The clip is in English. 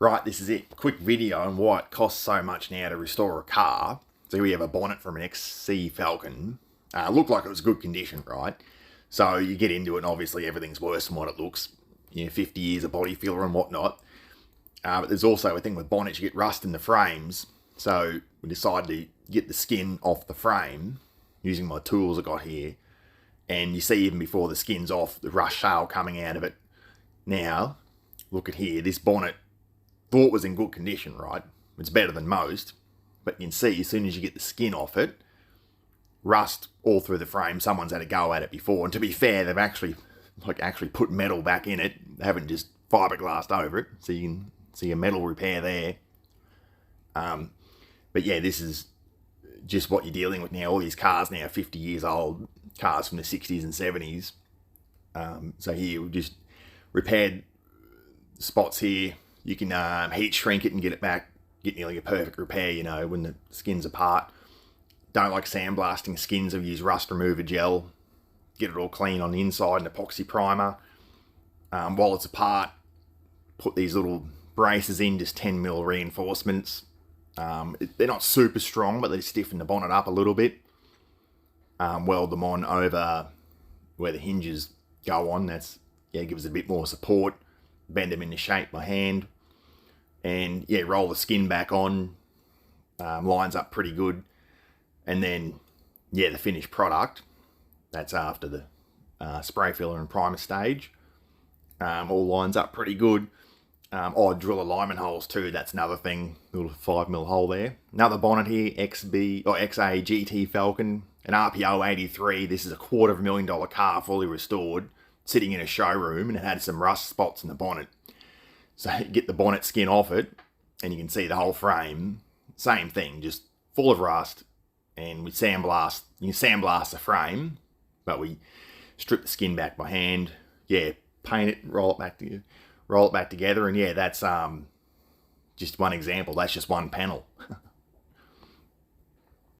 Right, this is it. Quick video on why it costs so much now to restore a car. So here we have a bonnet from an XC Falcon. Looked like it was good condition, right? So you get into it and obviously everything's worse than what it looks. 50 years of body filler and whatnot. But there's also a thing with bonnets, you get rust in the frames. So we decided to get the skin off the frame using my tools I got here. And you see even before the skin's off, the rust shale coming out of it. Now, look at here, this bonnet thought was in good condition, right? It's better than most, but you can see as soon as you get the skin off it, rust all through the frame. Someone's had a go at it before, and to be fair, they've actually put metal back in it. They haven't just fiberglassed over it, so you can see a metal repair there. But yeah, this is just what you're dealing with now. All these cars now, 50 years old, cars from the 60s and 70s. So here we just repaired spots here. You can heat shrink it and get it back, get nearly a perfect repair, when the skin's apart. Don't like sandblasting skins. I've used rust remover gel. Get it all clean on the inside, an epoxy primer. While it's apart, put these little braces in, just 10mm reinforcements. They're not super strong, but they stiffen the bonnet up a little bit. Weld them on over where the hinges go on. Gives it a bit more support. Bend them into shape by hand. And roll the skin back on. Lines up pretty good. And then, the finished product, that's after the spray filler and primer stage. All lines up pretty good. I drill alignment holes too. That's another thing. Little 5mm hole there. Another bonnet here, XA GT Falcon, an RPO 83. This is a $250,000 car, fully restored, sitting in a showroom, and it had some rust spots in the bonnet. So you get the bonnet skin off it, and you can see the whole frame. Same thing, just full of rust. And we sandblast. You can sandblast the frame, but we strip the skin back by hand. Paint it, roll it back together, and that's just one example. That's just one panel.